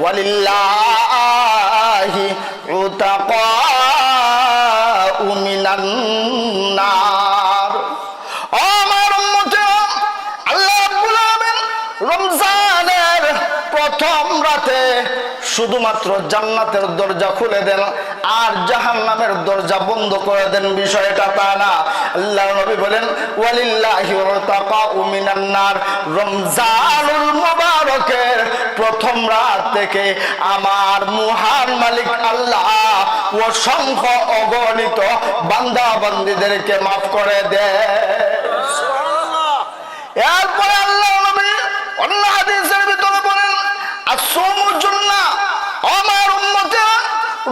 ওয়ালিল্লাহি উতাকাউ মিনান নার। ও আমার উম্মতেরা, আল্লাহ রাব্বুল আলামিন রমজানের প্রথম রাতে শুধুমাত্র জান্নাতের দরজা খুলে দেন আর জাহান্নামের দরজা বন্ধ করে দেন, বিষয়টা তা না। আল্লাহর নবী বলেন ওয়ালিল্লাহি উতাকাউ মিনান নার, রমজানুল মুবারকের প্রথম রাত থেকে আমার মহান মালিক আল্লাহ অসংখ্য অগণিত বান্দা বান্দীদেরকে মাফ করে দেয়। এরপরে আল্লাহ নবী অন্য হাদিসের ভিতরে বলেন আসওমুল জান্নাহ। আমার উম্মতেরা,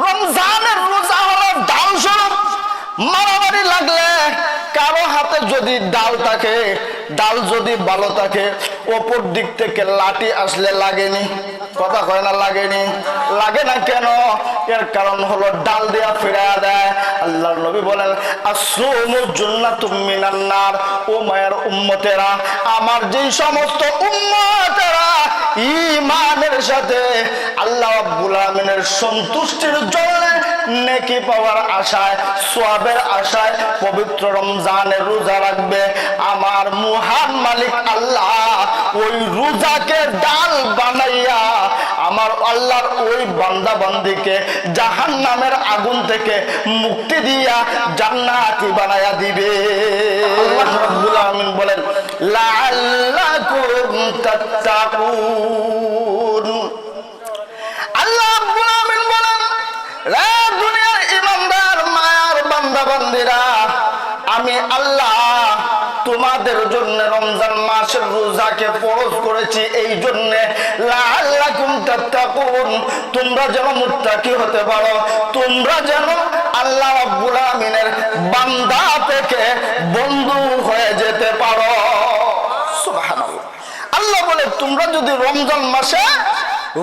রমজানের রোজা হলো ডাল স্বরূপ। মারামারি লাগলে কারো হাতে যদি ডাল থাকে, ডাল যদি ভালো থাকে, অপর দিক থেকে লাঠি আসলে লাগেনি? কথা কয় না লাগেনি? লাগে না কেন? এর কারণ হলো ডাল দেয়া ফিরায়া দেয়। আল্লাহর নবী বলেন আসওমু জান্নাতুম মিনান নার। ও মায়ের উম্মতেরা, আমার যেই সমস্ত উম্মতেরা ঈমানের সাথে আল্লাহ রাব্বুল আলামিনের সন্তুষ্টির জন্য নেকি পাওয়ার আশায়, সওয়াবের আশায় পবিত্র রমজানের রোজা রাখবে, আমার মহান মালিক আল্লাহ ওই রোজাকে ডাল বানাইয়া আমার আল্লাহর ওই বান্দা বান্দীকে জাহান্নামের আগুন থেকে মুক্তি দিয়া জান্নাতি বানায়া দিবে। আল্লাহ রাব্বুল আলামিন বলেন লাআল্লাকুম তাত্তাকুন। আল্লাহ রাব্বুল আলামিন বলেন রে দুনিয়ার ঈমানদার মায়ার বান্দা বান্দীরা, আমি আল্লাহ তোমাদের জন্য রমজান মাসের রোজাকে ফরজ করেছি এই জন্য লাআল্লাকুম তাত্তাকুন, তোমরা যেন মুত্তাকি হতে পারো, তোমরা যেন আল্লাহ রাব্বুল আলামিনের বান্দা থেকে বন্ধু হয়ে যেতে পারো। সুবহানাল্লাহ। আল্লাহ বলে তোমরা যদি রমজান মাসে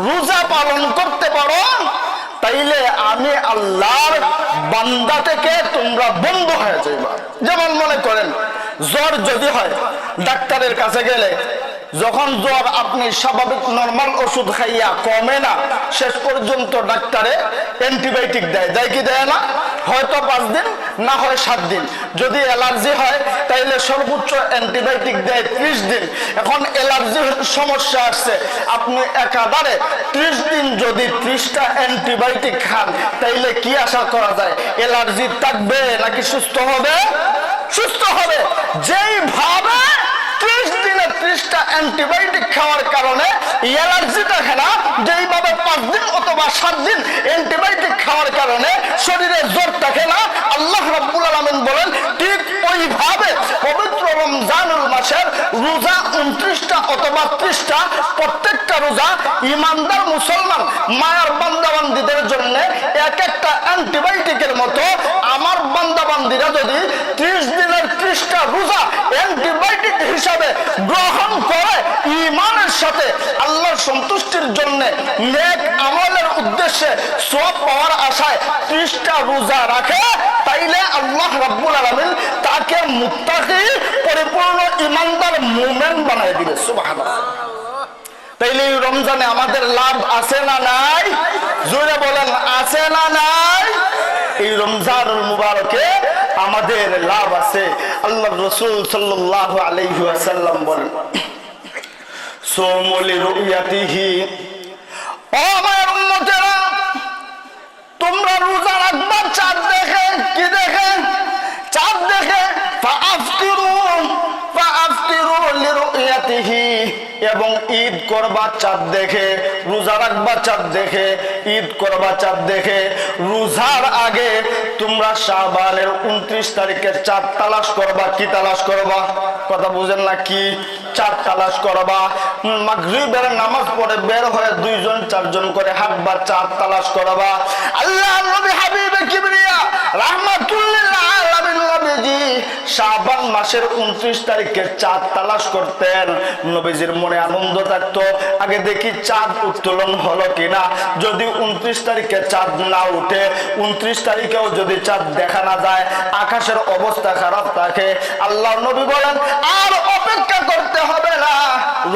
রোজা পালন করতে পারো তাইলে আমি আল্লাহর বান্দা থেকে তোমরা বন্ধু হয়ে যাইবা। যেমন মনে করেন জ্বর যদি হয়, ডাক্তারের কাছে গেলে যখন জ্বর আপনি স্বাভাবিক নরমাল ওষুধ খাইয়া কমে না, শেষ পর্যন্ত ডাক্তারে অ্যান্টিবায়োটিক দেয়, দেয় কি দেয় না? হয়তো 5 দিন, না হয় 7 দিন। যদি অ্যালার্জি হয় তাইলে সর্বোচ্চ অ্যান্টিবায়োটিক দেয় 30 দিন। এখন অ্যালার্জির সমস্যা আসছে, আপনি একাধারে 30 দিন যদি 30টা অ্যান্টিবায়োটিক খান তাইলে কি আশা করা যায়? অ্যালার্জি থাকবে নাকি সুস্থ হবে? সুস্থ হবে। যেইভাবে 30 দিনে 30টা অ্যান্টিবায়োটিক খাওয়ার কারণে অ্যালার্জি থাকে না, যেইভাবে 5 দিন অথবা 7 দিন অ্যান্টিবায়োটিক খাওয়ার কারণে শরীরে জ্বর থাকে না, আল্লাহ রাব্বুল আলামিন বলেন ঠিক ওইভাবে পবিত্র রমজানুল মাসের রোজা 29টা অথবা 30টা, প্রত্যেকটা রোজা ঈমানদার মুসলমান মায়ার বান্দা বান্দীদের জন্য এক একটা অ্যান্টিবায়োটিকের মতো। আমার বান্দা বান্দীরা যদি 30 দিনের 30টা রোজা অ্যান্টিবায়োটিক হিসাবে গ্রহণ করে, ঈমানের সাথে আল্লাহর সন্তুষ্টির জন্য নেক আমলের উদ্দেশ্যে সওয়াব পাওয়ার আশায় 30টা রোজা রাখে, তাইলে আল্লাহ রাব্বুল আলামিন তাকে মুত্তাকি, পরিপূর্ণ ঈমানদার মুমিন বানায় দিবে। সুবহানাল্লাহ। তাইলে এই রমজানে আমাদের লাভ আছে না নাই? জোরে বলেন আছে না নাই? এই রমজানুল মুবারকে আমাদের লাভ আছে। আল্লাহর রাসূল সাল্লাল্লাহু আলাইহি ওয়াসাল্লাম বলেন সুমু লিরুয়াতিহি। ও আমার উম্মতেরা, তোমরা রোজা রাখবা চাঁদ দেখে। কি দেখে? চাঁদ দেখে। ফাআফতিরু লিরুয়াতিহি। এবং ঈদ করবা চাঁদ দেখে, রোজা রাখবা চাঁদ দেখে, ঈদ করবা চাঁদ দেখে। রোজার আগে তোমরা শাবানের 29 তারিখের চাঁদ তালাশ করবা। কি তালাশ করবা? কথা বুঝেন না? কি চাঁদ তালাশ করবা? মাগরিবের নামাজ পড়ে বের হয়ে 2 জন 4 জন করে হাঁটবা, চাঁদ তালাশ করবা। আল্লাহ নবী হাবিবে কিবরিয়া রাহমাতুল্লিল আলামিন নবীজি শাবান মাসের 29 তারিখের চাঁদ তালাশ করতেন। নবীজির মনে আনন্দ থাকতো, আগে দেখি চাঁদ উত্তোলন হলো কিনা। যদি 29 তারিখে চাঁদ না উঠে, 29 তারিখেও যদি চাঁদ দেখা না যায়, আকাশের অবস্থা খারাপ থাকে, আল্লাহ নবী বলেন আর অপেক্ষা করতে হবে না,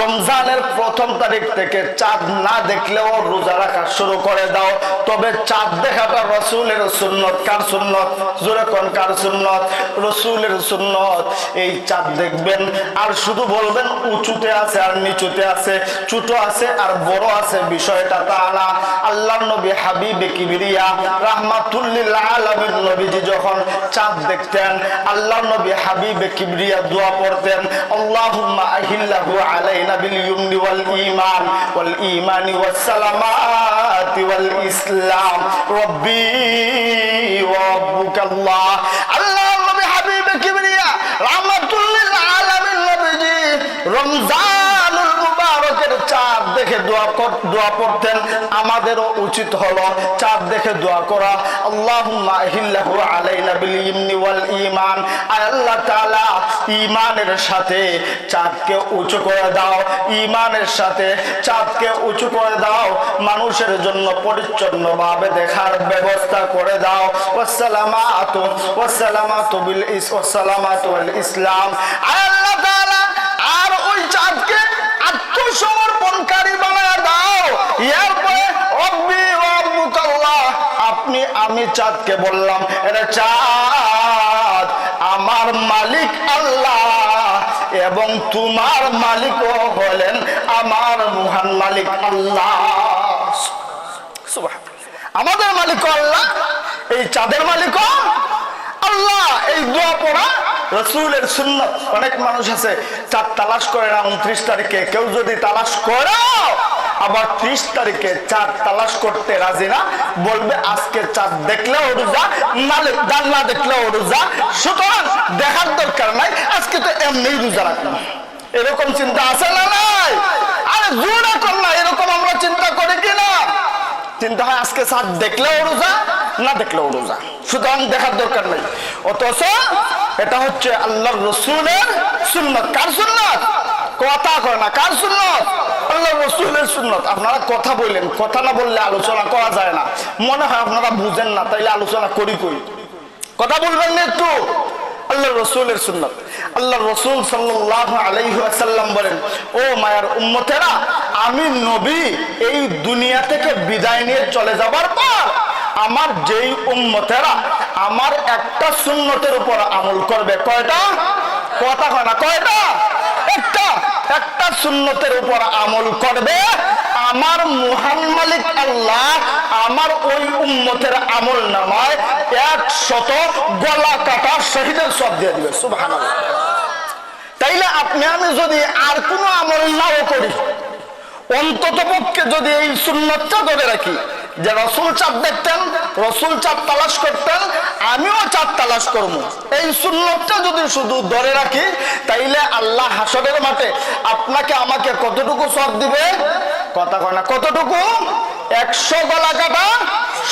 রমজানের প্রথম তারিখ থেকে চাঁদ না দেখলেও রোজা রাখা শুরু করে দাও। তবে চাঁদ দেখাটা রাসূলের সুন্নত। কার সুন্নত? জোরে কোন কার সুন্নত? রাসূলের সুন্নত। এই চাঁদ দেখবেন আর শুধু বলবেন উঁচুতে আছে আর নিচুতে আছে, ছোট আছে আর বড় আছে, বিষয়টা তা না। আল্লাহর নবী হাবিবে কিবরিয়া রাহমাতুল লিল আলামিন নবীজি যখন চাঁদ দেখতেন, আল্লাহর নবী হাবিবে কিবরিয়া দোয়া পড়তেন, আল্লাহুম্মা আহিল্লাহু আলাইনা বিল ইয়ুমনি ওয়াল ঈমান ওয়াল ঈমানি ওয়াস সালামাতি ওয়াল ইসলাম রব্বি ওয়া রাব্বুকাল্লাহ। আল্লাহর নবী হাবিবে কিবরিয়া রাহমাতুল লিল আলামিন নবীজি রমজানুল মুবারকের চাঁদ দেখে দোয়া পড়তেন। আমাদেরও উচিত হলো চাঁদ দেখে দোয়া করা, আল্লাহুম্মা আহিল্লাহু আলাইনা বিল ইয়ুমনি ওয়াল ঈমান। আল্লাহ তাআলা ঈমানের সাথে চাঁদকে উঁচু করে দাও, ঈমানের সাথে চাঁদকে উঁচু করে দাও, মানুষের জন্য পরিচ্ছন্নভাবে দেখার ব্যবস্থা করে দাও। ওয়াসসালামাতু বিল ইসলাম। আল্লাহ তাআলা আর ওই চাঁদকে আত্মসমর্পণকারী বানায় দাও। এরপরে রব্বি ওয়া রাব্বুকাল্লাহ, আপনি আমি চাঁদকে বললাম, এটা চাঁদ আমার মালিক আল্লাহ এবং তোমার মালিকও হলেন আমার মহান মালিক আল্লাহ। আমাদের মালিক আল্লাহ, এই চাঁদের মালিক আল্লাহ। এই দোয়া পড়া রাসূলের সুন্নাত। অনেক মানুষ আছে চাঁদ তালাশ করে না 29 তারিখে, কেউ যদি তালাশ করো আবার 30 তারিখে চাঁদ তালাশ করতে রাজি না, বলবে আজকে চাঁদ দেখলেও রোজা, না দেখলেও রোজা, সুতরাং দেখার দরকার নাই, আজকে তো এমনি রোজা রাখলাম। এরকম চিন্তা আছে না নাই? আরে জোরে কর না, এরকম আমরা চিন্তা করি কিনা? চিন্তা হয় আজকে চাঁদ দেখলেও রোজা, না দেখলেও রোজা, সুতরাং দেখার দরকার নেই। অথচ এটা হচ্ছে আল্লাহর রাসূলের সুন্নাত। কার সুন্নাত? কথা কয় না, কার সুন্নাত? আল্লাহর রাসূলের সুন্নাত। আপনারা কথা বললেন, কথা না বললে আলোচনা করা যায় না। মনে হয় আপনারা বুঝেন না, তাইলে আলোচনা করি কই? কথা বলবেন না একটু? আল্লাহর রাসূলের সুন্নাত। আল্লাহর রাসূল সাল্লাল্লাহু আলাইহি ওয়াসাল্লাম বলেন, ও মায়ার উম্মতেরা, আমি নবী এই দুনিয়া থেকে বিদায় নিয়ে চলে যাবার পর আমার যেই উম্মতেরা আমার একটা সুন্নতের উপর আমল করবে, কয়টা? কথা হয় না, কয়টা? একটা সুন্নতের উপর আমল করবে, আমার মহান মালিক আল্লাহ আমার ওই উম্মতের আমল নামায় 100 গলা কাটা শহীদের সওয়াব দিয়ে দিবে। সুবহানাল্লাহ। তাইলে আপনি আমি যদি আর কোনো আমল নাও করি, অন্তত পক্ষে যদি এই সুন্নতটা ধরে রাখি যে রাসূল চাঁদ দেখতেন, রাসূল চাঁদ তালাশ করতেন, আমিও চাঁদ তালাশ করব, এই সুন্নতটা যদি শুধু ধরে রাখি, তাইলে আল্লাহ হাসরের মাঠে আপনাকে আমাকে কতটুকু সওয়াব দিবে? কথা কয় না, কতটুকু? 100 গলা কাটা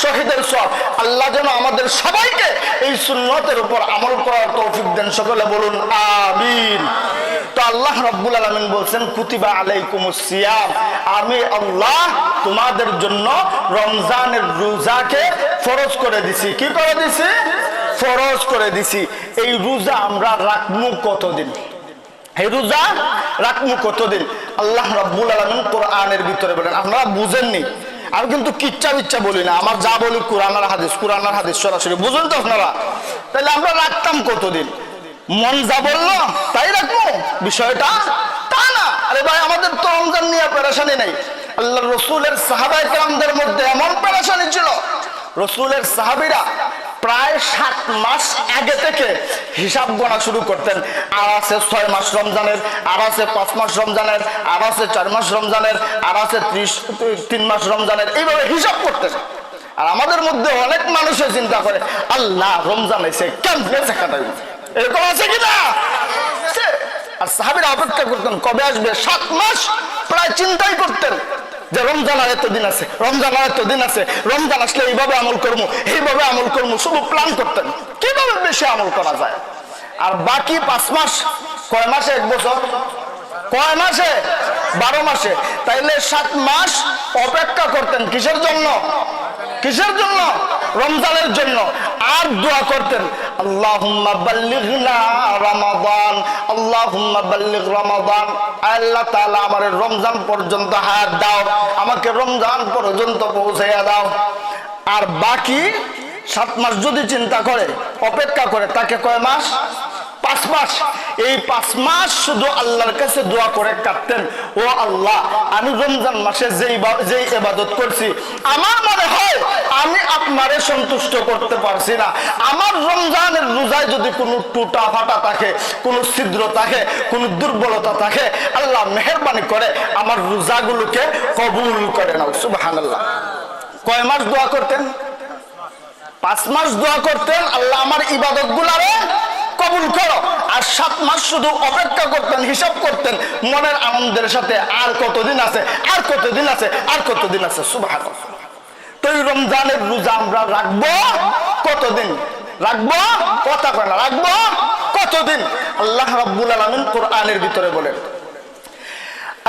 শহীদের সওয়াব। আল্লাহ যেন আমাদের সবাইকে এই সুন্নতের উপর আমল করার তৌফিক দেন, সকলে বলুন আমিন। তো আল্লাহ রাব্বুল আলামিন বলছেন, কুতিবা আলাইকুমুস সিয়াম, আমি আল্লাহ তোমাদের জন্য রমজানের রোজাকে ফরজ করে দিছি। কি করে দিছি? ফরজ করে দিছি। এই রোজা আমরা রাখবো কতদিন? এই রোজা রাখবো কতদিন? আল্লাহ রাব্বুল আলামিন কোরআনের ভিতরে বলেন, আপনারা বুঝেননি, আমি কিন্তু কিচ্ছা বিচ্ছা বলি না, আমার যা বলি কোরআন আর হাদিস সরাসরি, বুঝুন তো আপনারা? তাহলে আমরা রাখতাম কতদিন? মন যা বললো তাই রাখবো? বিষয়টা তা না। আরে ভাই, আমাদের তো রমজান নিয়ে পেরেশানি নেই। আল্লাহ রাসূলের সাহাবায়ে কেরামদের মধ্যে এমন পেরেশানি ছিল, রাসূলের সাহাবীরা প্রায় 7 মাস আগে থেকে হিসাব গোনা শুরু করতেন। আর আছে 6 মাস রমজানের, আর আছে 5 মাস রমজানের, আর আছে 4 মাস রমজানের, আর আছে 3 মাস রমজানের, এইভাবে হিসাব করতেন। আর আমাদের মধ্যে অনেক মানুষের চিন্তা করে, আল্লাহ রমজান এসে কেমনে কাটাইব, এরকম আছে কিনা? আর সাহাবীরা অপেক্ষা করতেন কবে আসবে। 7 মাস প্রায় চিন্তাই করতেন যে রমজান আর এতদিন আছে, রমজান আর এতদিন আছে, রমজান আসলে এইভাবে আমল করবো, এইভাবে আমল করবো, শুধু প্ল্যান করতেন কিভাবে বেশি আমল করা যায়। আর বাকি 5 মাস, কয় মাসে? 1 বছর, কয় মাসে? 12 মাসে। তাইলে 7 মাস অপেক্ষা করতেন কিসের জন্য? কিসের জন্য? রমজানের জন্য। আর দোয়া করতেন আল্লাহুম্মা বাল্লিগনা রমাদান, আল্লাহুম্মা বাল্লিগ রমাদান। আল্লাহ তাআলা আমার রমজান পর্যন্ত হায়াত দাও, আমাকে রমজান পর্যন্ত পৌঁছাইয়া দাও। আর বাকি 7 মাস যদি চিন্তা করে, অপেক্ষা করে, তাকে কয় মাস? 5 মাস। এই 5 মাস শুধু আল্লাহর কাছে দোয়া করে কাটতেন, ও আল্লাহ, আমি রমজান মাসে যেই ইবাদত করছি, আমার মনে হয় আমি আপনারে সন্তুষ্ট করতে পারছি না। আমার রমজানের রোজায় যদি কোনো টুটা ফাটা থাকে, কোনো ছিদ্র থাকে, কোনো দুর্বলতা থাকে, আল্লাহ মেহেরবানি করে আমার রোজাগুলোকে কবুল করে নাও। সুবহানাল্লাহ। কয় মাস দোয়া করতেন? 5 মাস দোয়া করতেন, আল্লাহ আমার ইবাদত গুলারে কবুল করো। আর 7 মাস শুধু অপেক্ষা করতেন, হিসাব করতেন মনের আনন্দের সাথে, আর কতদিন আছে, আর কতদিন আছে, আর কতদিন আছে। সুবহানাল্লাহ। তো এই রমজানের রোজা আমরা রাখবো কতদিন? রাখবো কথা কয় না, রাখবো কতদিন? আল্লাহ রাব্বুল আলামিন কোরআনের ভিতরে বলেন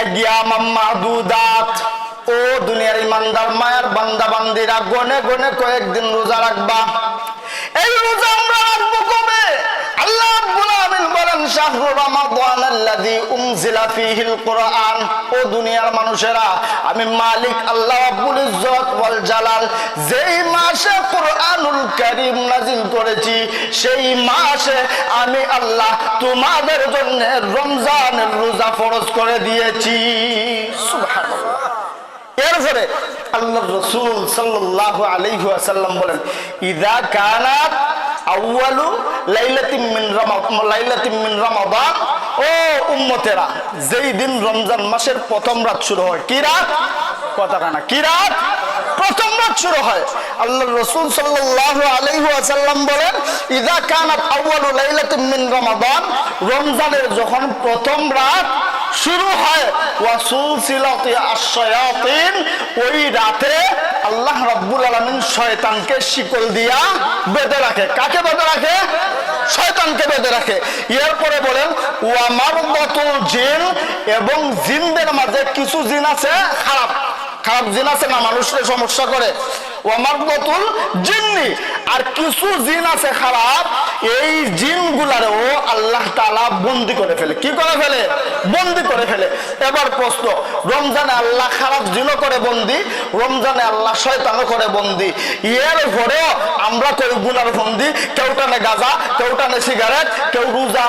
আইয়ামাম মাদুদাত, ও দুনিয়ার ইমানদার মায়ার বান্দা বান্দিরা, গনে গনে কয়েকদিন রোজা রাখবা। এই রোজা আমরা রাখবো কবে? আল্লাহ রাব্বুল আলামিন বলেন শাহরু রমাদান আল্লাযী উনজিলা ফীহিল কুরআন। ও দুনিয়ার মানুষেরা, আমি মালিক আল্লাহ রাব্বুল ইজ্জত ওয়াল জালাল যেই মাসে কুরআনুল কারীম নাযিল করেছি, সেই মাসে আমি আল্লাহ তোমাদের জন্য রমজানের রোজা ফরজ করে দিয়েছি। সুবহানাল্লাহ। এরপরে আল্লাহর রাসূল সাল্লাল্লাহু আলাইহি ওয়াসাল্লাম বলেন ইযা কানাত আউয়ালু লাইলাতিন মিন রমাদান, ও উম্মতেরা, যেই দিন রমজান মাসের প্রথম রাত শুরু হয়। কি রাত? কথা কানা, কি রাত? প্রথম রাত শুরু হয়। আল্লাহর রাসূল সাল্লাল্লাহু আলাইহি ওয়াসাল্লাম বলেন ইযা কানাত আউয়ালু লাইলাতিন মিন রমাদান, রমজানের যখন প্রথম রাত শুরু হয়, ওয়াসুলসিলাতি আশ-শায়াতিন, ওই রাতে আল্লাহ রাব্বুল আলামিন শয়তানকে শিকল দিয়া বেঁধে রাখে। কাকে বেঁধে রাখে? শয়তানকে বেঁধে রাখে। এরপরে বলেন ওয়া মারদাতুল জিন, এবং জিনদের মাঝে কিছু জিন আছে খারাপ, খারাপ জিন আছে না, মানুষকে সমস্যা করে। ওয়া মারদাতুল জিন্নি, আর কিছু জিন আছে খারাপ, এই জিনগুলারে ও আল্লাহ তাআলা বন্দী করে ফেলে। কি করে ফেলে? বন্দী করে ফেলে। এবার প্রশ্ন, রমজানে আল্লাহ খারাপ জিনও করে বন্দী, রমজানে আল্লাহ শয়তানও করে বন্দী, এর পরেও আমরা কেউ গুনার বন্দী, কেউ টানে গাঁজা, কেউ টানে সিগারেট, কেউ রোজা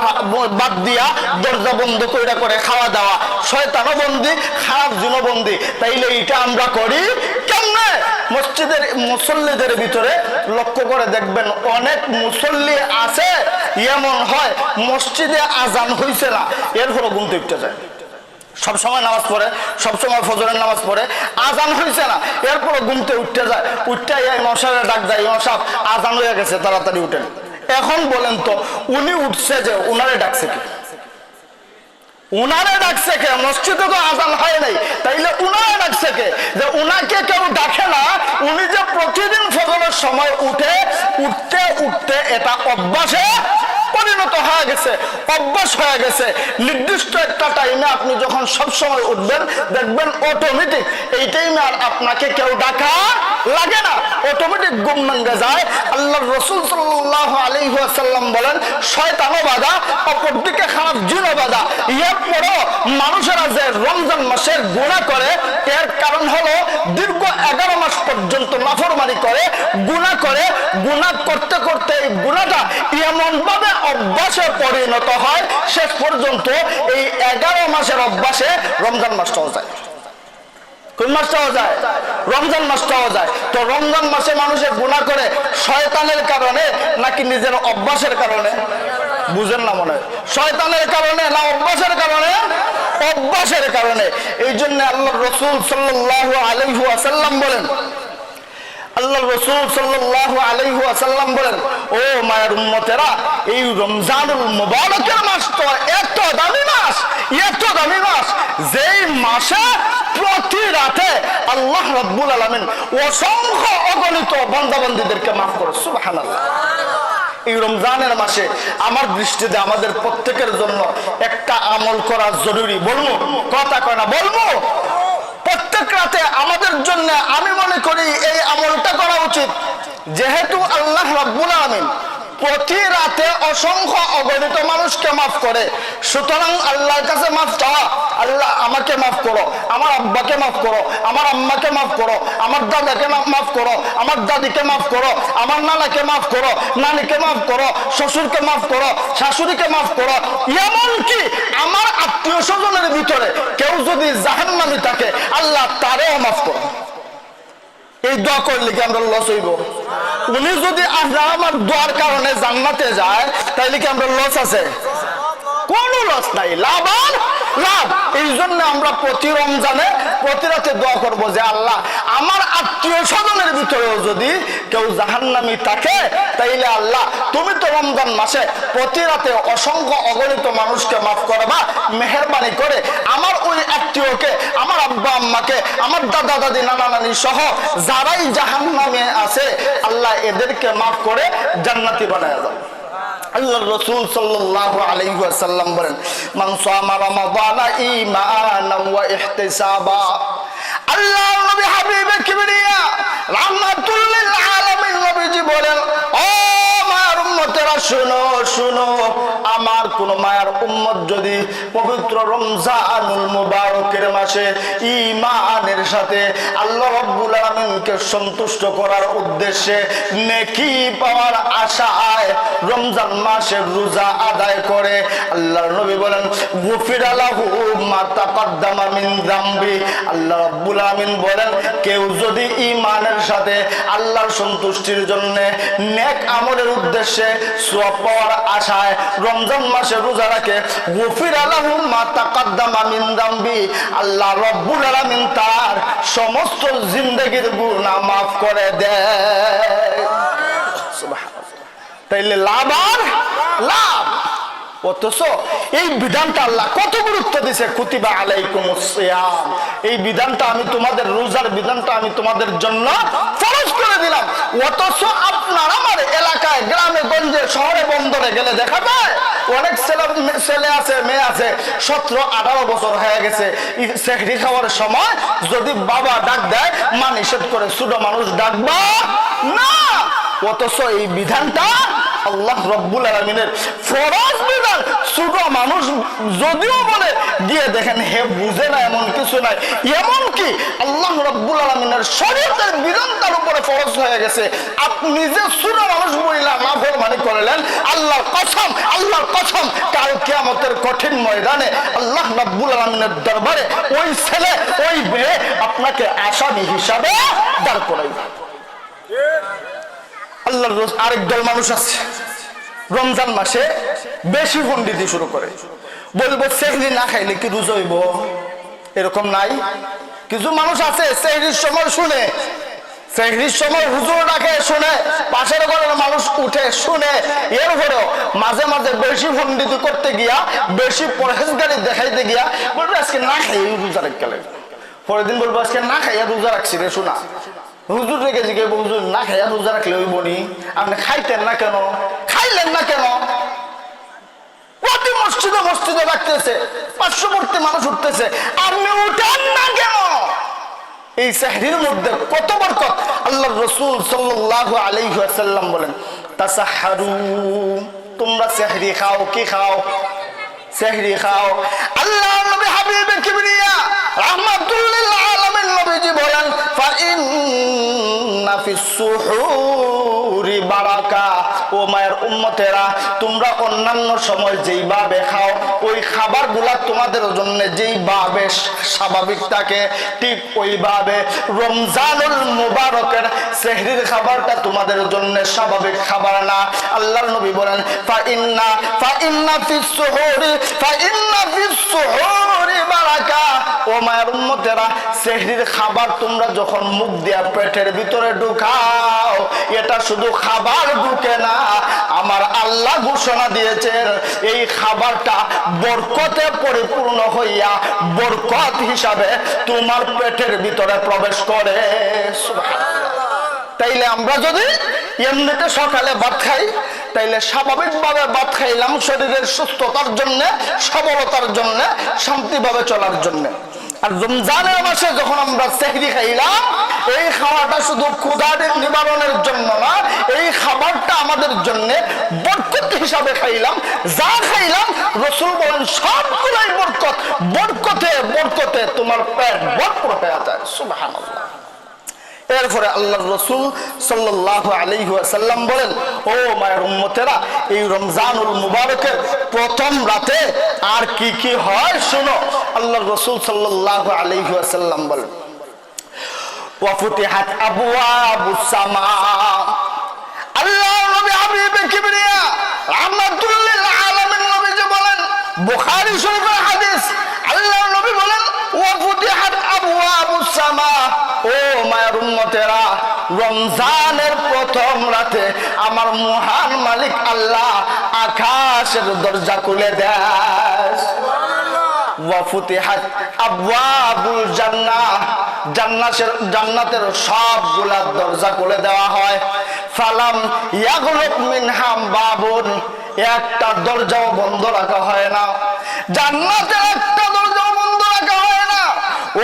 বাদ দিয়া দরজা বন্ধ করে খাওয়া দাওয়া, শয়তানও বন্দী, খারাপ জিনও বন্দী। তাইলে এটা আমরা করি কেমনে? মসজিদের মুসল্লিদের ভিতরে লক্ষ্য করে দেখবেন অনেক মুসল্লি আছে, এমন হয় মসজিদে আজান হইছে না, এরপরে ঘুমতে উঠতে যায়। সবসময় নামাজ পড়ে, সবসময় ফজরের নামাজ পড়ে, আজান হয়েছে না, এরপরে ঘুমতে উঠতে যায়। উঠতে ইমাম সাহেবের ডাক দেয়, ইমাম সাহেব আজান হয়ে গেছে, তাড়াতাড়ি উঠেন। এখন বলেন তো, উনি উঠছে যে, উনারে ডাকছে কি? উনারে ডাকছে কে? মসজিদে তো আজান হয় নাই, তাইলে উনারে ডাকছে কে? যে উনাকে কেউ ডাকে না, উনি যে প্রতিদিন ফজরের সময় উঠে, উঠতে উঠতে এটা অভ্যাসে পরিণত হয়ে গেছে, অভ্যাস হয়ে গেছে। নির্দিষ্ট একটা টাইমে আপনি যখন সব সময় উঠবেন, দেখবেন অটোমেটিক এই টাইমে আর আপনাকে কেউ ডাকা লাগে না, অটোমেটিক ঘুম ভেঙে যায়। আল্লাহর রাসূল সাল্লাল্লাহু আলাইহি ওয়াসাল্লাম বলেন শয়তানও বাধা, অপরদিকে খারাপ জিনও বাধা। এরপরও মানুষেরা যে রমজান মাসের গুনাহ করে, এর কারণ হলো দীর্ঘ 11 মাস পর্যন্ত নাফরমানি করে, গুনাহ করে, গুনাহ করতে করতে এই গুনাহটা এমন ভাবে অভ্যাসে পরিণত হয়, শেষ পর্যন্ত এই 11 মাসের অভ্যাসে রমজান মাসটাও যায়। কোন মাসটাও যায়? রমজান মাসটাও যায়। তো রমজান মাসে মানুষে গুনাহ করে শয়তানের কারণে নাকি নিজের অভ্যাসের কারণে? বুঝেন না মনে হয়। শয়তানের কারণে না অভ্যাসের কারণে? অভ্যাসের কারণে। এই জন্য আল্লাহর রাসূল সাল্লাল্লাহু আলাইহি ওয়াসাল্লাম বলেন, আল্লাহর রাসূল সাল্লাল্লাহু আলাইহি ওয়াসাল্লাম বলেন, ও মায়ের উম্মতেরা, এই রমজানুল মুবারকের মাস তো এত দামি মাস, এত দামি মাস, যেই মাসে প্রতি রাতে আল্লাহ রাব্বুল আলামিন অসংখ্য অগণিত বান্দা-বান্দীদেরকে মাফ করে। সুবহানাল্লাহ। এই রমজানের মাসে আমার দৃষ্টিতে আমাদের প্রত্যেকের জন্য একটা আমল করা জরুরি। বলবো? কথা কয় না, বলবো? প্রত্যেক রাতে আমাদের জন্য আমি মনে করি এই আমলটা করা উচিত, যেহেতু আল্লাহ রাব্বুল আলামিন প্রতি রাতে অসংখ্য অগণিত মানুষকে মাফ করে, সুতরাং আল্লাহর কাছে মাফ চাওয়া, আল্লাহ আমাকে মাফ করো, আমার আব্বাকে মাফ করো, আমার আম্মাকে মাফ করো, আমার দাদাকে মাফ করো, আমার দাদিকে মাফ করো, আমার নানাকে মাফ করো, নানিকে মাফ করো, শ্বশুরকে মাফ করো, শাশুড়িকে মাফ করো, এমনকি আমার আত্মীয় স্বজনের ভিতরে কেউ যদি জাহান্নামী থাকে আল্লাহ তারেও মাফ করো। এই দোয়া করলে কি আমরা লস হইব? উনি যদি আমার দোয়ার কারণে জান্নাতে যায় তাইলে কি আমরা লস আছে? কোন লস নাই, লাভ আর লাভ। এই জন্য আমরা প্রতি রমজানে প্রতি রাতে দোয়া করবো যে আল্লাহ আমার আত্মীয় স্বজনের ভিতরেও যদি কেউ জাহান্নামী থাকে তাইলে আল্লাহ তুমি তো রমজান মাসে প্রতি রাতে অসংখ্য অগণিত মানুষকে মাফ করবা, মেহেরবানি করে আমার ওই আত্মীয়কে, আমার আব্বা আম্মাকে, আমার দাদা দাদি নানা নানি সহ যারাই জাহান্নামে আছে আল্লাহ এদেরকে মাফ করে জান্নাতি বানায় দাও। আল্লাহর রাসূল সাল্লাল্লাহু আলাইহি ওয়াসাল্লাম বলেন, মান সামা রমাদানা ঈমানান ওয়া ইহতিসাবা। আল্লাহর নবী হাবিবে কিবরিয়া রাহমাতুল লিল আলামিন নবীজি বলেন, ও মায়ের উম্মতেরা শুনো শুনো, আমার কোন মায়ের উম্মত যদি পবিত্র রমজানুল মুবারকের মাসে ঈমানের সাথে আল্লাহ রাব্বুল আলামিনকে সন্তুষ্ট করার উদ্দেশ্যে নেকি পাওয়ার আশায় রমজান মাসের রোজা আদায় করে, আল্লাহর নবী বলেন গুফিরা লাহু মা তাকাদ্দামা মিন যামবি। আল্লাহ রাব্বুল আলামিন বলেন কেউ যদি ঈমানের সাথে আল্লাহর সন্তুষ্টির জন্য নেক আমলের উদ্দেশ্যে সওয়াব পাওয়ার আশায় রমজান মাসে রোজা রাখে, গুফিরা লাহু মা তাকাদ্দামা মিন যামবি, আল্লাহ রাব্বুল আলামিন তার সমস্ত জিন্দেগীর গুনাহ মাফ করে দেয়। সুবহানাল্লাহ। তাইলে লাভ আর লাভ। অথচ এই বিধানটা আল্লাহ কত গুরুত্ব দিয়েছে, কুতিবা আলাইকুমুস সিয়াম, এই বিধানটা আমি তোমাদের, রোজার বিধানটা আমি তোমাদের জন্য ফরজ করে দিলাম। অথচ আপনার আমার এলাকায় গ্রামে গঞ্জে শহরে বন্দরে গেলে দেখা যায় অনেক ছেলে আছে মেয়ে আছে 17-18 বছর হয়ে গেছে, সেহরি খাওয়ার সময় যদি বাবা ডাক দেয় মা নিষেধ করে, ছোট মানুষ ডাকবা না। অথচ এই বিধানটা আল্লাহ রাব্বুল আলামিনের ফরজ বিধান। ছোট মানুষ যদিও বলে গিয়ে দেখেন হে বুঝে না এমন কিছু নাই, এমনকি আল্লাহ রাব্বুল আলামিনের শরীয়তের বিধান তার উপরে ফরজ হয়ে গেছে। আপনি যে ছোট মানুষ বইলা নাফরমানি করলেন, আল্লাহর কসম, আল্লাহর কসম, কাল কিয়ামতের কঠিন ময়দানে আল্লাহ রাব্বুল আলামিনের দরবারে ওই ছেলে ওই মেয়ে আপনাকে আসামি হিসাবে দাঁড় করাইবে। আল্লাহর আরেক দল মানুষ আছে রমজান মাসে বেশি পণ্ডিতি শুরু করে, বলবো সেহরি না খাইলে কি রোজা হইব? এরকম নাই? কিছু মানুষ আছে সেহরির সময় শুনে, সেহরির সময় হুজুর ডাকে শুনে, পাশের ঘরের মানুষ উঠে শুনে, এরপরেও মাঝে মাঝে বেশি পণ্ডিতি করতে গিয়া, বেশি পরহেজগারি দেখাইতে গিয়া বলবো আজকে না খাই রোজা রাখতে, পরের দিন বলবো আজকে না খাইয়া রোজা রাখছি রে। শোনা হুজুর রেখে জিজ্ঞে হুজুর না খাইয়া রোজা রাখলে ওই বনি, আপনি খাইতেন না কেন, খাইলেন না কেন? প্রতি মসজিদে মসজিদে রাখতেছে, পার্শ্ববর্তী মানুষ উঠতেছে, আপনি উঠেন না কেন? এই সেহরির মধ্যে কত বরকত। আল্লাহর রাসূল সাল্লাল্লাহু আলাইহি ওয়াসাল্লাম বলেন তাসাহহারু, তোমরা সেহরি খাও। কি খাও? সেহরি খাও। আল্লাহর নবী হাবিবে কিবরিয়া রাহমাতুল লিল আলামিন নবীজি বলেন ফাইন্না ফিস সুহুরি বারাকা। ও মায়ের উম্মতেরা, তোমরা অন্যান্য সময় যেইভাবে খাও ওই খাবারগুলা তোমাদের জন্য যেইভাবে স্বাভাবিক থাকে ঠিক ওইভাবে রমজানুল মুবারকের সেহরির খাবারটা তোমাদের জন্য স্বাভাবিক খাবার না। আল্লাহর নবী বলেন ফাইন্না ফিস সুহুরি বারাকা। ও মায়ের উম্মতেরা, সেহরির খাবার তোমরা যখন মুখ দিয়া পেটের ভিতরে ঢুকাও, এটা শুধু খাবার ঢুকে না, আমার আল্লাহ ঘোষণা দিয়েছেন এই খাবারটা বরকতে পরিপূর্ণ হইয়া বরকত হিসাবে তোমার পেটের ভিতরে প্রবেশ করে। তাইলে আমরা যদি এমনিতে সকালে ভাত খাই তাইলে স্বাভাবিকভাবে ভাত খাইলাম শরীরের সুস্থতার জন্য, সবলতার জন্য, শান্তিভাবে চলার জন্য। আর রমজানের মাসে যখন আমরা সেহরি খাইলাম, এই খাওয়াটা শুধু ক্ষুধা নিবারণের জন্য না, এই খাবারটা আমাদের জন্য বরকত হিসাবে খাইলাম। যা খাইলাম রাসূল বলেন সবগুলাই বরকত, বরকতে বরকতে তোমার পেট ভরপুর হয়ে যায়। সুবহানাল্লাহ। এরপরে আল্লাহর রাসূল সাল্লাল্লাহু আলাইহি ওয়াসাল্লাম বলেন, ও মায়ের উম্মতেরা, এই রমজানুল মুবারকের প্রথম রাতে আর কি কি হয় শুনো। আল্লাহর রাসূল সাল্লাল্লাহু আলাইহি ওয়াসাল্লাম বলেন, ওয়া ফুতিহাত আবওয়াবুস সামা। আল্লাহর নবী হাবিবে কিবরিয়া রাহমাতুল লিল আলামিন নবীজি বলেন, বুখারী শরীফের হাদিস, আল্লাহর নবী বলেন, ওয়া ফুতিহাত আবওয়াবুস সামা। ও মায়ের উম্মতেরা, রমজানের প্রথম রাতে আমার মহান মালিক আল্লাহ আকাশের দরজা খুলে দেয়। ওয়া ফুতিহাত আবওয়াবুল জান্নাহ, জান্নাতের সবগুলা দরজা খুলে দেওয়া হয়। ফালাম ইয়াগলুক মিনহা বাবুন, একটা দরজাও বন্ধ রাখা হয় না। জান্নাতের একটা দরজাও বন্ধ রাখা হয় না।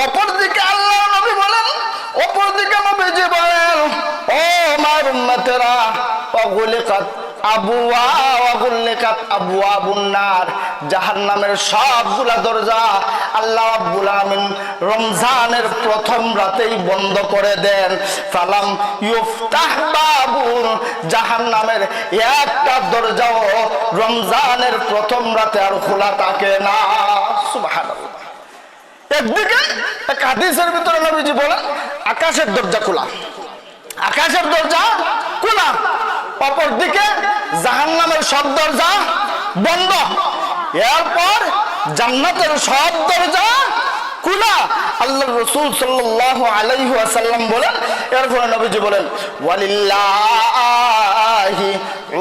অপরদিকে আল্লাহ নবী বলেন, অপরদিকে নবীজি বলেন, ও মায়ের উম্মতেরা, ওয়াগুলিকাত আবওয়াবুন নার, জাহান্নামের সবগুলা দরজা আল্লাহ রাব্বুল আলামিন রমজানের প্রথম রাতেই বন্ধ করে দেন। ফালাম ইফতাহ বাবুন, জাহান্নামের একটা দরজাও রমজানের প্রথম রাতে আর খোলা থাকে না। সুবহানাল্লাহ। একদিকে এক হাদিসের ভিতরে নবীজি বলেন আকাশের দরজা খোলা, আকাশের দরজা খোলা, অপরদিকে জাহান্নামের সব দরজা বন্ধ। এরপর জান্নাতের সব দরজা খোলা। আল্লাহর রাসূল সাল্লাল্লাহু আলাইহি ওয়াসাল্লাম বলেন, এরপর নবীজি বলেন, ওয়ালিল্লাহি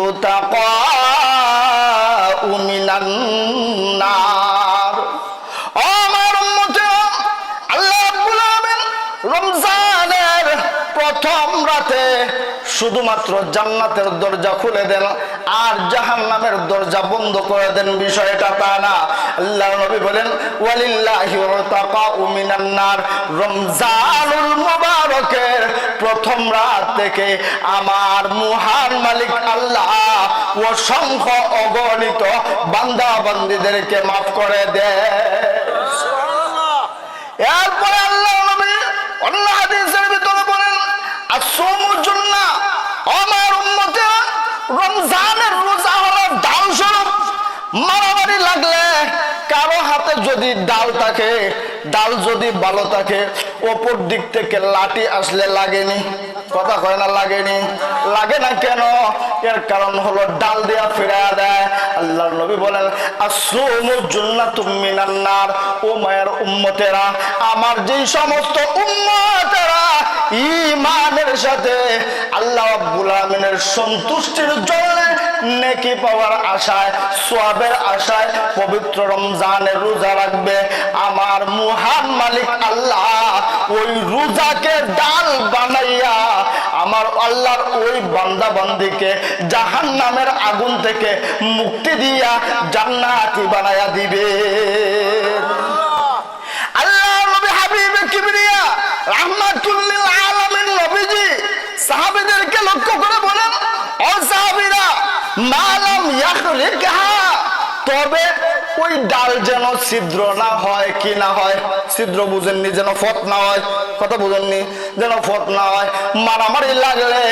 উতাকাউ মিনান নার। ও আমার উম্মতেরা, আল্লাহ রাব্বুল আলামিন রমজানের প্রথম রাতে শুধুমাত্র জান্নাতের দরজা খুলে দেন আর জাহান্নামের দরজা বন্ধ করে দেন, বিষয়টা তা না। আল্লাহর নবী বলেন, ওয়ালিল্লাহি উতাকাউ মিনান নার, রমজানুল মুবারকের প্রথম রাত থেকে আমার মহান মালিক আল্লাহ অসংখ্য অগণিত বান্দা বান্দীদেরকে মাফ করে দেয়। এরপরে আল্লাহ নবী অন্য হাদিসের ভিতরে বলেন, আসওমুল জান্নাহ। আমার উম্মতেরা, রমজানের রোজা হলো ডাল স্বরূপ। মারামারি লাগলে কারো হাতে যদি ডাল থাকে, ডাল যদি ভালো থাকে, অপর দিক থেকে লাঠি আসলে লাগেনি, কথা কয় না, লাগেনি। লাগে না কেন? এর কারণ হলো ডাল দেয়া ফিরায়া দেয়। আল্লাহর নবী বলেন, আসওমুল জান্নাতুম মিনান নার। ও মায়ের উম্মতেরা, আমার যেই সমস্ত উম্মতেরা ঈমানের সাথে আল্লাহ রাব্বুল আলামিনের সন্তুষ্টির জন্য নেকি পাওয়ার আশায়, সওয়াবের আশায় পবিত্র রমজানের রোজা রাখবে, আমার মহান মালিক আল্লাহ ওই রোজাকে ডাল বানাইয়া আমার আল্লাহর ওই বান্দা বান্দীকে জাহান্নামের আগুন থেকে মুক্তি দিয়া জান্নাতি বানায়া দিবে। আল্লাহর নবী হাবিবে কিবরিয়া রাহমাতুল লিল আলামিন নবীজি সাহাবীদেরকে লক্ষ্য করে বলেন, ও সাহাবীরা, মালাম ইয়াখরিকহা, তবে ওই ডাল যেন ছিদ্র না হয়। কি না হয়? ছিদ্র বুঝেননি, যেন ফট না হয়, কথা বুঝেননি, যেন ফট না হয়। মারামারি লাগলে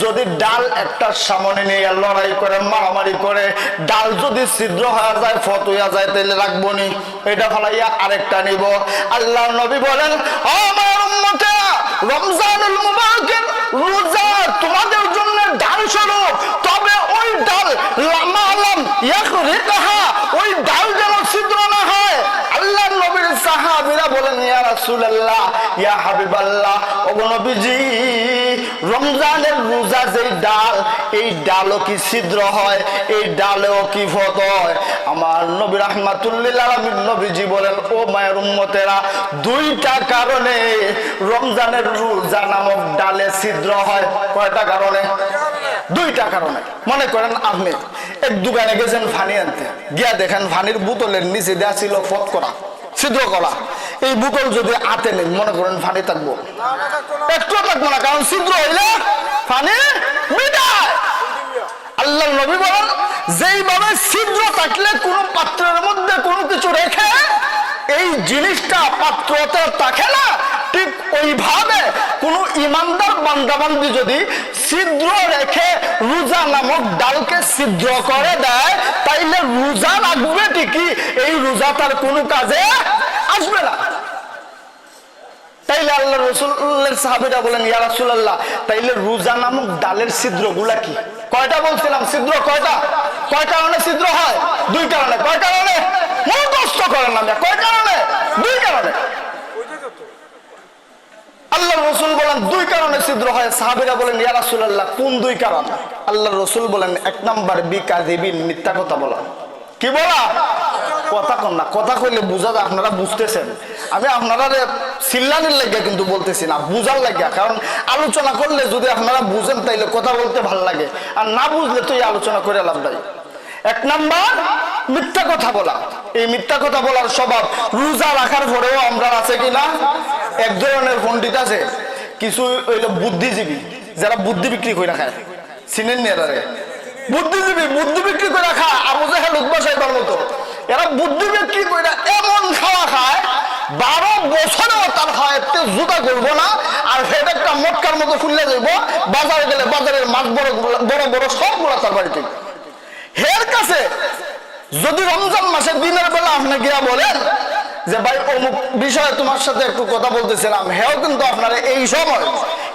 যদি ডাল একটা সামনে নিয়ে লড়াই করে মারামারি করে ডাল যদি ছিদ্র হয়ে যায়, ফট হইয়া যায়, তাহলে রাখবো নি, এটা ফলাইয়া আরেকটা নিব। আল্লাহর নবী বলেন, ও আমার উম্মতেরা, রমজানুল মুবারকের রোজা তোমাদের জন্য ডাল স্বরূপ, তবে ওই ডাল মালাম ইয়াখরিকহা, ওই ডাল যেন ছিদ্র না হয়। আল্লাহর নবীর সাহাবীরা বলেন, ইয়া রাসূলুল্লাহ, ইয়া হাবিবাল্লাহ, ওগো নবীজি, রমজানের রোজা যেই ডাল, এই ডালও কি ছিদ্র হয়? এই ডালেও কি ফত হয়? আমার নবী রাহমাতুল লিল আলামিন নবীজি বলেন, ও মায়ের উম্মতেরা, দুইটা কারণে রমজানের রোজা নামক ডালে ছিদ্র হয়। কয়টা কারণে? দুইটা কারণে। মনে করেন আপনি এক দোকানে গেছেন পানি আনতে, গিয়া দেখেন পানির বোতলের নিচে দেওয়া ছিল ফট করা ছিদ্র করা। এই বোতল যদি হাতে নেই মনে করেন পানি থাকবো? একটু থাকবো না, কারণ ছিদ্র হইলে পানি মিটায়। আল্লাহ নবী বলেন যেইভাবে ছিদ্র থাকলে কোন পাত্রের মধ্যে কোনো কিছু রেখে এই জিনিসটা পাত্রতে থাকে না, ঠিক ওইভাবে কোন ইমানদার বান্দাবান্দি যদি ছিদ্র রেখে রোজা নামক ডালকে ছিদ্র করে দেয়, তাইলে রোজা লাগবে ঠিকই, এই রোজা তার কোনো কাজে আসবে না। তাইলে আল্লাহ রাসূলের সাহাবীরা বলেন, ইয়া রাসূলুল্লাহ, তাইলে রোজা নামক ডালের ছিদ্রগুলা কি? কয়টা বলছিলাম ছিদ্র? কয়টা? কয় কারণে ছিদ্র হয়? দুই কারণে। কয় কারণে? মুখস্থ করেন না। কয় কারণে? দুই কারণে। আল্লাহ রাসূল বলেন দুই কারণে ছিদ্র হয়। সাহাবীরা বলেন, ইয়া রাসূলুল্লাহ, কোন দুই কারণ? আল্লাহ রাসূল বলেন, এক নাম্বার বিকাযিবিন, মিথ্যা কথা বলা। কি বলা? কথা কন না, কথা কইলে বুঝা যায় আপনারা বুঝতেছেন। আমি আপনারা চিল্লানির লাগিয়া কিন্তু বলতেছি না, বুঝার লাগিয়া। কারণ আলোচনা করলে যদি আপনারা বুঝেন তাইলে কথা বলতে ভাল লাগে, আর না বুঝলে তো এই আলোচনা করে লাভ নাই। এক নাম্বার মিথ্যা কথা বলা। এই মিথ্যা কথা বলার স্বভাব রোজা রাখার পরেও আমরা আছে কিনা? এক ধরনের পণ্ডিত আছে, কিছু হইলো বুদ্ধিজীবী, যারা বুদ্ধি বিক্রি করে খায়, চিনেন নি এরা? বুদ্ধিজীবী বুদ্ধি বিক্রি করে খায়, আবু জাহেল উতবা সাহেবের মতো। এরা বুদ্ধি বিক্রি করে এমন খাওয়া খায় 12 বছরেও তার হাতে জুতা করবো না, আর হেডেকটা মটকার মতো খুললে যাইব। বাজারে গেলে বাজারের মাছ বড় বড় বড় সবগুলা তার বাড়িতে। হের কাছে যদি রমজান মাসে দিনের বেলা আপনি গিয়া বলেন যে ভাই অমুক বিষয়ে তোমার সাথে একটু কথা বলতেছিলাম, হেও কিন্তু আপনারা এই সময়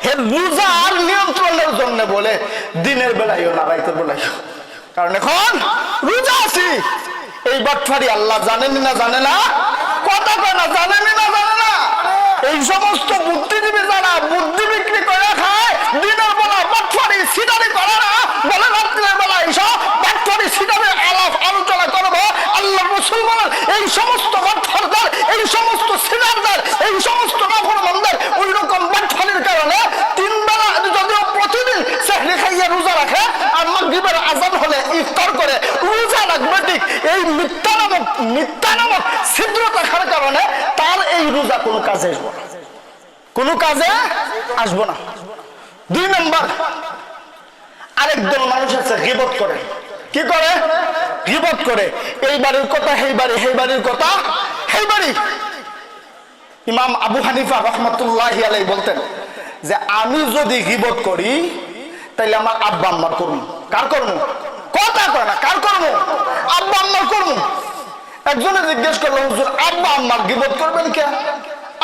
হে রোজার নিয়ন্ত্রণের জন্য বলে দিনের বেলায়ও না রাইতের বেলায়ও, কারণ এখন রোজা আছি। এই বাটফারি আল্লাহ জানেন না জানে না? কথা কয় না, জানেন না জানে না? এই সমস্ত বুদ্ধিজীবী যারা বুদ্ধি বিক্রি করে খায়, দিনের বেলা বাটফারি সিটারি করে না, বলে রাত্রের বেলা এইসব বাটফারি সিটারি আলোচনা করবো। আল্লাহ রাসূল বলেন এই সমস্ত বাটফারদার, এই সমস্ত সিটারদার, এই সমস্ত নাফরমানদের ওই রকম বাটফারির কারণে 3 বেলা যদিও প্রতিদিন সেহরি খাইয়া রোজা রাখে, আর মাগরিবের আযান হলে ইফতার করে রোজা রাখবে ঠিক, এই মিথ্যা নামক ছিদ্র থাকার কারণে তার এই রোজা কোনো কাজে আসবে না, কোনো কাজে আসবো না। 2 নম্বর, আরেকদল মানুষ আছে গীবত করে। কি করে? গীবত করে। এই বাড়ির কথা সেই বাড়ি, সেই বাড়ির কথা সেই বাড়ি। ইমাম আবু হানিফা রাহমাতুল্লাহি আলাইহি বলতেন যে আমি যদি গীবত করি তাইলে আমার আব্বা আম্মার করব। কার করব? কথা কয় না, কার করব? আব্বা আম্মার করব। একজনে জিজ্ঞেস করলো, হুজুর আব্বা আম্মার গীবত করবেন কে?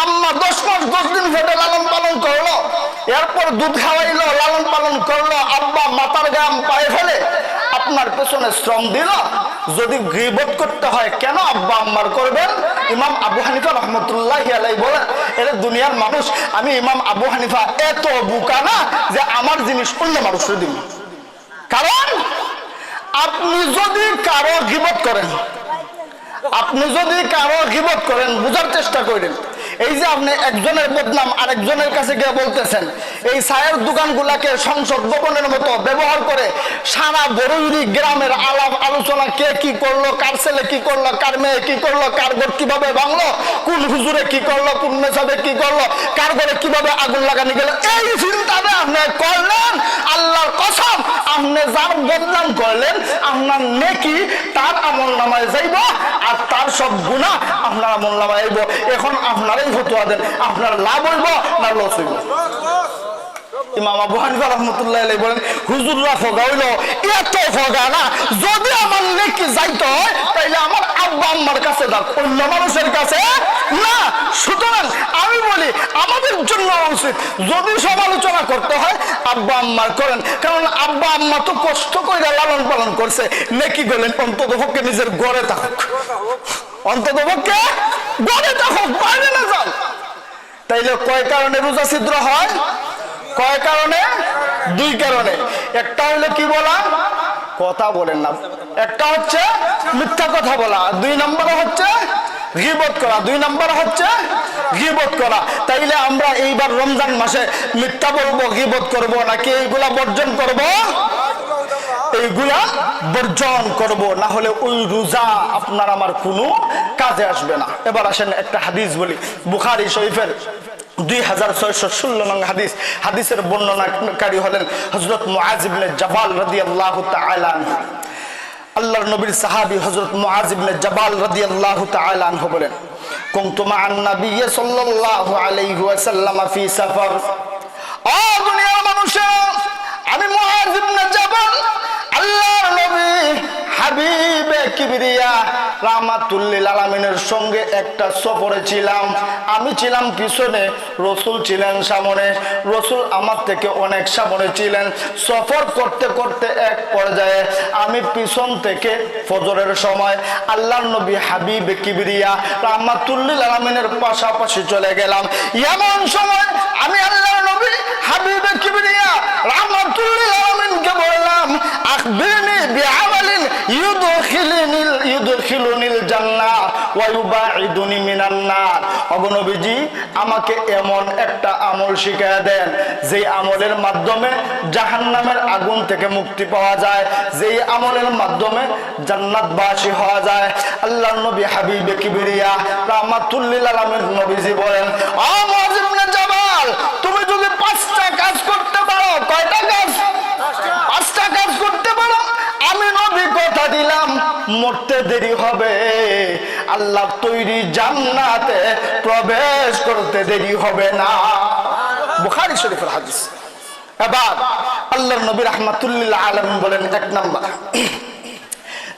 আম্মা 10 মাস 10 দিন ধরে লালন পালন করলো, এরপর দুধ খাওয়াইলো, লালন পালন করলো, আব্বা মাথার গাম পায়ে ফেলে আপনার পেছনে শ্রম দিল, যদি গীবত করতে হয় কেন আব্বা আম্মার করবেন? ইমাম আবু হানিফা রাহমাতুল্লাহি আলাইহি বলেন, এর দুনিয়ার মানুষ, আমি ইমাম আবু হানিফা এত বোকা না যে আমার জিনিস অন্য মানুষের দিব। কারণ আপনি যদি কারো গীবত করেন, আপনি যদি কারো গীবত করেন, বুঝার চেষ্টা করেন, এই যে আপনি একজনের বদনাম আরেকজনের কাছে গিয়ে বলতেছেন, এই চায়ের দোকানগুলাকে সংসদ ভবনের মতো ব্যবহার করে সারা বরুইরি গ্রামের আলাপ আলোচনা, কে কি করলো, কার ছেলে কি করলো, কার মেয়ে কি করলো, কার ঘর কিভাবে ভাঙলো, কোন হুজুরে কি করলো, কোন মেসাবে কি করলো, কার ঘরে কিভাবে আগুন লাগানি গেল, এই চিন্তাটা আপনি করলেন। আল্লাহর কসম, আপনি যার বদনাম করলেন আপনার নেকি তার আমলনামায় যাইব, আর তার সব গুনাহ আপনার আমলনামায় যাইব। এখন আপনারাই ফতোয়া দেন, আপনার লাভ হইব না লস হইব? ইমাম আবু হানিফা রাহমাতুল্লাহি আলাইহি বলেন, হুজুররা ফগা হইলো এত ফগা না, যদি আমার নেকি যাইতে হয় তাইলে আমার আব্বা আম্মার কাছে দাও, অন্য মানুষের কাছে না। সুতরাং আমি বলি আমাদের জন্য উচিত যদি সমালোচনা করতে হয় আব্বা আম্মার করেন, কারণ আব্বা আম্মা তো কষ্ট করে লালন পালন করছে, নেকি গেলেন অন্তত পক্ষে নিজের ঘরে থাকুক, অন্তত পক্ষে ঘরে থাকুক, বাইরে না যাও। তাইলে কয় কারণে রোজা ছিদ্র হয়? কয় কারণে? 2 কারণে। একটা হলো কি বলা? কথা বলেন না। একটা হচ্ছে মিথ্যা কথা বলা, 2 নম্বরে হচ্ছে গীবত করা, 2 নম্বরে হচ্ছে গীবত করা। তাইলে আমরা এইবার রমজান মাসে মিথ্যা বলবো, গীবত করব নাকি এইগুলা বর্জন করব? এইগুলা বর্জন করব, না হলে ওই রোজা আপনার আমার কোনো কাজে আসবে না। এবার আসেন একটা হাদিস বলি, বুখারী শরীফের 2616 নং হাদিস। হাদিসের বর্ণনাকারী হলেন হযরত মুআজ ইবনে জাবাল রাদিয়াল্লাহু তাআলা আনহু। আল্লাহর নবীর সাহাবী হযরত মুআজ ইবনে জাবাল রাদিয়াল্লাহু তাআলা আনহু বলেন, কুনতু মা'আন নাবিয়্যি সাল্লাল্লাহু আলাইহি ওয়াসাল্লাম ফি সাফার। ও দুনিয়ার মানুষেরা, আমি মুআজ ইবনে জাবাল আল্লাহর নবী হাবিবে কিবরিয়া রাহমাতুল লিল আলামিনের সঙ্গে একটা সফরে ছিলাম। আমি ছিলাম পিছনে, রাসূল ছিলেন সামনে। রাসূল আমার থেকে অনেক সামনে ছিলেন। সফর করতে করতে এক পর্যায়ে আমি পিছন থেকে ফজরের সময় আল্লাহর নবী হাবিবে কিবরিয়া রাহমাতুল লিল আলামিনের পাশাপাশি চলে গেলাম। এমন সময় আমি আল্লাহর নবী হাবিবে কিবরিয়া রাহমাতুল লিল আলামিনকে বললাম, আখবিরনি বিআমালিন ইউদখিলুনিল জান্নাহ ওয়া ইউবাইদুনি মিনান নার। ওগো নবীজি, আমাকে এমন একটা আমল শিখিয়ে দেন যে আমলের মাধ্যমে জাহান্নামের আগুন থেকে মুক্তি পাওয়া যায়, যেই আমলের মাধ্যমে জান্নাতবাসী হওয়া যায়। আল্লাহর নবী হাবিবে কিবরিয়া রাহমাতুল লিল আলামিন নবীজি বলেন, ও মুআজ ইবনে জাবাল, তুমি যদি 5টা কাজ করতে পারো, কয়টা কাজ? 5টা কাজ করতে পারো, আমি নবী কথা দিলাম মরতে দেরি হবে, আল্লাহর তৈরি জান্নাতে প্রবেশ করতে দেরি হবে না। বুখারী শরীফের হাদিস। এবার আল্লাহর নবী রাহমাতুল লিল আলামিন বলেন, 1 নাম্বার,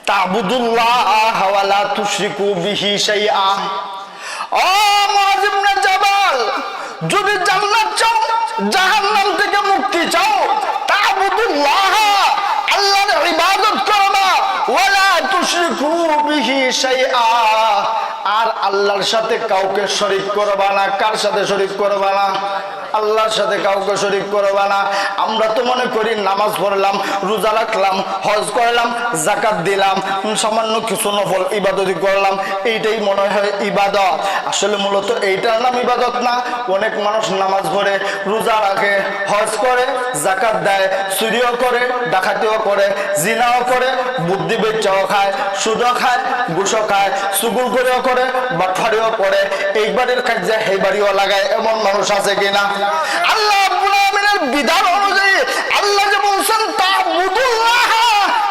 তা'বুদুল্লাহ ওয়া লা তুশরিকু বিহি শাইআ। ও মুআজ ইবনে জাবাল, যদি জান্নাত চাও, জাহান্নাম থেকে মুক্তি চাও, তা'বুদুল্লাহ, আল্লাহর ইবাদত করবা, ওয়া লা তুশরিকু বিহি শাইআ, আর আল্লাহর সাথে কাউকে শরীক করবা না। কার সাথে শরীক করবা না? আল্লাহর সাথে কাউকে শরীক করবা না। আমরা তো মনে করি নামাজ পড়লাম, রোজা রাখলাম, হজ করলাম, যাকাত দিলাম, সামান্য কিছু নফল ইবাদতই করলাম, এইটাই মনে হয় ইবাদত। আসলে মূলত এইটার নাম ইবাদত না। অনেক মানুষ নামাজ পড়ে, রোজা রাখে, হজ করে, যাকাত দেয়, চুরিও করে, ডাকাতিও করে, জিনাও করে, বুদ্ধি বেচাও খায়, সুদও খায়, ঘুষও খায়, চুগুল করেও করে, বাটফারিও করে, এই বাড়ির কাজে সেই বাড়িও লাগায়। এমন মানুষ আছে কিনা? আল্লাহ রাব্বুল আলামিনের বিধান অনুযায়ী আল্লাহ যে বলছেন তা'বুদুল্লাহ,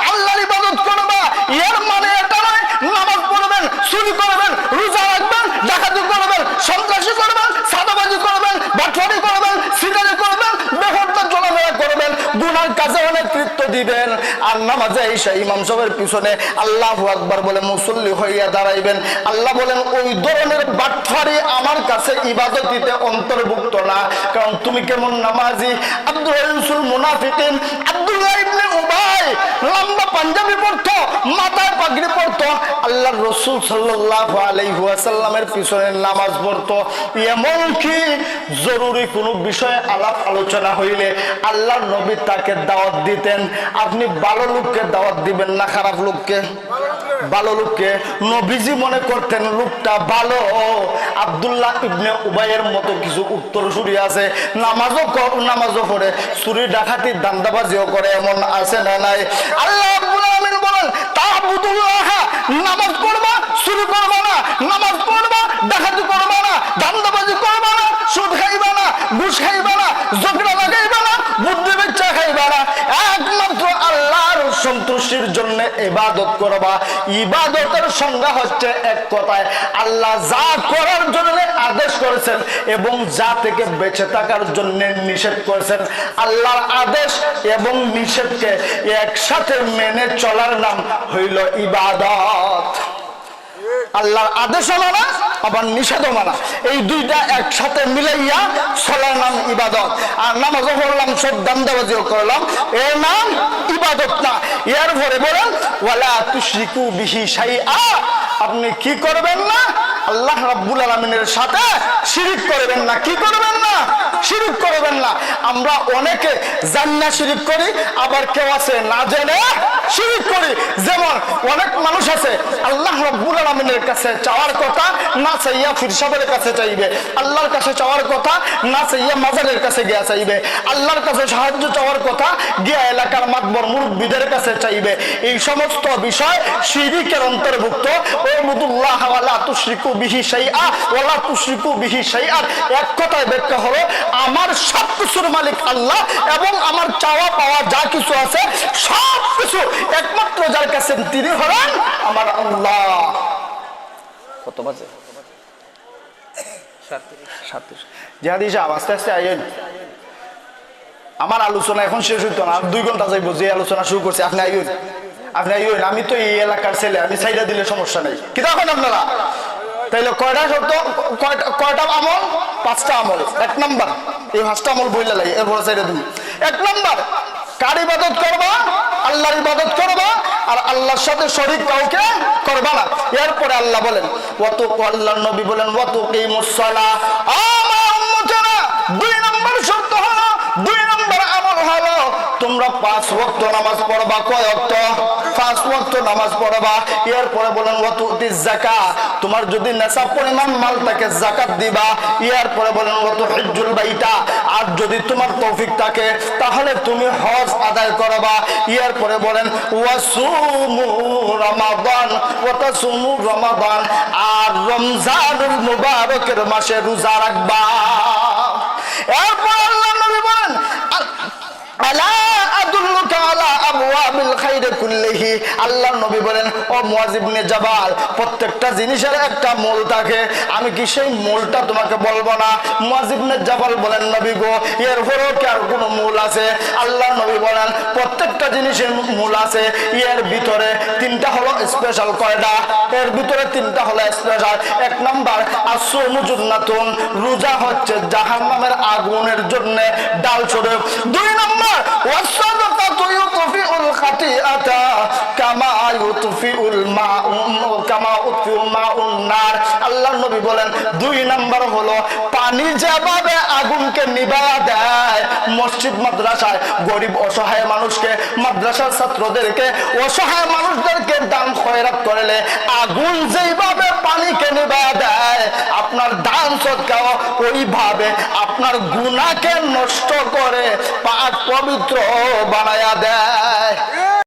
আল্লাহর ইবাদত করবা, এর মানে এটা নয় নামাজ পড়বেন, চুরি করবেন, রোজা রাখবেন, ডাকাতি করবেন, সন্ত্রাসী করবেন, সাদাবাজি করবেন, বাটফারি করবেন, সিটারি করবেন, বেপরদা চলাফেরা করবেন, গুনার কাজে অনেক কৃত্য দিবেন, আর নামাজে এসে ইমাম সাহেবের পিছনে আল্লাহু আকবার বলে মুসল্লি হইয়া দাঁড়াইবেন। আল্লাহ বলেন, ওই ধরনের বাটফারি আমার কাছে ইবাদতিতে অন্তর্ভুক্ত না। কারণ তুমি কেমন নামাজি? আব্দুল্লাহ রাসূল মুনাফিকিন আব্দুল্লাহ ইবনে উবাই লম্বা পাঞ্জাবি পরতো, মাথায় পাগড়ি পরতো, আল্লাহর রাসূল সাল্লাল্লাহু আলাইহি ওয়াসাল্লামের পিছনে নামাজ পড়তো। এমন কি জরুরি কোনো বিষয়ে আলাপ আলোচনা হইলে আল্লাহর নবী তাকে দাওয়াত দিতেন। আপনি ভালো লোককে দাওয়াত দিবেন না খারাপ লোককে? ভালো লোককে। নবীজি মনে করতেন লোকটা ভালো। আব্দুল্লাহ ইবনে উবাইয়ের মতো কিছু উত্তরসূরি আছে, নামাজও পড়ে, চুরি ডাকাতি দান্দাবাজিও করে, এমন আছে না নাই? আল্লাহ রাব্বুল আলামিন বলেন, তা'বুদুল্লাহ, নামাজ পড়বা, চুরি করবা না, নামাজ পড়বা, ডাকাতি করবা না, দান্দাবাজি করবা না, সুদ খাইবা না, ঘুষ খাইবা না, ঝগড়া লাগাইবা না, বুদ্ধি বেচ্চা খাইবা না, একমাত্র আল্লাহর সন্তুষ্টির জন্য ইবাদত করবা। ইবাদতের সংজ্ঞা হচ্ছে এক কথায় আল্লাহ যা করার জন্য আদেশ করেছেন এবং যা থেকে বেঁচে থাকার জন্য নিষেধ করেছেন, আল্লাহর আদেশ এবং নিষেধকে একসাথে মেনে চলার নাম হইল ইবাদত। আল্লাহর আদেশও মানা আবার নিষেধও মানা, এই দুইটা একসাথে মিলাইয়া চলার নাম ইবাদত। আর নামাজও পড়লাম, সব দান্দাবাজিও করলাম, এর নাম ইবাদত না। এর পরে বলেন, ওয়ালা তুশরিকু বিহি শাইআ, আপনি কি করবেন না? আল্লাহ রাব্বুল আলামিনের সাথে শিরিক করবেন না। কি করবেন না? শিরক করবেন না। আমরা অনেকে জান্না শিরক করি, আবার কেউ আছে না জেনে শিরক করি। যেমন অনেক মানুষ আছে আল্লাহ রাব্বুল আলামিনের কাছে চাওয়ার কথা না চাইয়া পীর সাহেবের কাছে চাইবে, আল্লাহর কাছে চাওয়ার কথা না চাইয়া মাজারের কাছে গিয়া চাইবে, আল্লাহর কাছে সাহায্য চাওয়ার কথা গিয়া এলাকার মাতবর মুরব্বিদের কাছে চাইবে। এই সমস্ত বিষয় শিরকের অন্তর্ভুক্ত। ওয়াবুদুল্লাহ ওয়ালা তুশরিকু বিহি শাইআ ওয়ালা তুশরিকু বিহি শাইআ, এক কথায় ব্যাখ্যা হলো আমার সব কিছুর মালিক আল্লাহ এবং আমার চাওয়া পাওয়া যা কিছু আছে সব কিছু একমাত্র যার কাছে তিনি হলেন আমার আল্লাহ। কত বাজে? 37। জিহাদি সাহেব আস্তে আস্তে আইন। আমার আলোচনা এখন শেষ হইতো না, 2 ঘন্টা যাইব। যে আলোচনা শুরু করছে আপনি আইন, আপনি আইন। আমি তো এই এলাকার ছেলে, আমি সাইডা দিলে সমস্যা নেই। কি দেখেন আপনারা তাইলে কয়টা শব্দ, কয়টা আমল? 5টা আমল। 1 নাম্বার এই 5টা আমল বইলা লাই, এরপরে সাইডা দিন। 1 নাম্বার কার ইবাদত করবা? আল্লাহর ইবাদত করবা, আর আল্লাহর সাথে শরীক কাউকে করবা না। এরপরে আল্লাহ বলেন ওয়াতু, আল্লাহর নবী বলেন ওয়াতু কিমুস সালাহ। আমার উম্মতেরা 2 নাম্বার শর্ত হলো, 2 নাম্বার আমল হলো তোমরা 5 ওয়াক্ত নামাজ পড়বা। কয় ওয়াক্ত? 5 ওয়াক্ত নামাজ পড়বা। এরপরে বলেন ওয়াতুতিজ যাকাত, তোমার যদি নেশাব পরিমাণ মাল থাকে যাকাত দিবা। এরপরে বলেন ওয়াতুহিজ্জুল বাইতা, আর যদি তোমার তৌফিক থাকে তাহলে তুমি হজ আদায় করবা। এরপরে বলেন ওয়াসুমু রমাদান ওয়াতাসুমু রমাদান, আর রমজানুল মুবারকের মাসে রোজা রাখবা। এরপর আল্লাহ নবী বলেন আলা আদুল্লুকা আলা আবওয়াবিল খাইরি কুল্লিহি, আল্লাহর নবী বলেন ও মুআয ইবনে জাবাল, প্রত্যেকটা জিনিসের একটা মূল থাকে, আমি কি সেই মূলটা তোমাকে বলবো না? মুআয ইবনে জাবাল বলেন নবী গো, এর পরেও কি আর কোনো মূল আছে? আল্লাহর নবী বলেন প্রত্যেকটা জিনিসের মূল আছে, এর ভিতরে 3টা হলো স্পেশাল। কয়টা? এর ভিতরে 3টা হলো স্পেশাল। 1 নাম্বার আসুমু জুন্নাতুন, রোজা হচ্ছে জাহান্নামের আগুনের জন্য ডাল স্বরূপ। 2 নাম্বার ওয়াসাদাকাতু ইউতফিউল খাতিআতা কামা ইউতফিউল মাউন নার। আল্লাহর নবী বলেন 2 নাম্বার হলো পানি যেভাবে আগুনকে নিভায়া দেয়, মসজিদ মাদ্রাসায় গরিব অসহায় মানুষকে, মাদ্রাসার ছাত্রদেরকে, অসহায় মানুষদেরকে দান খয়রাত করলে আগুন যেভাবে পানিকে নিভায়া দেয়, আপনার দান সদকাও ওইভাবে আপনার গুনাহকে নষ্ট করে পাক পবিত্র বানায়া দেয়।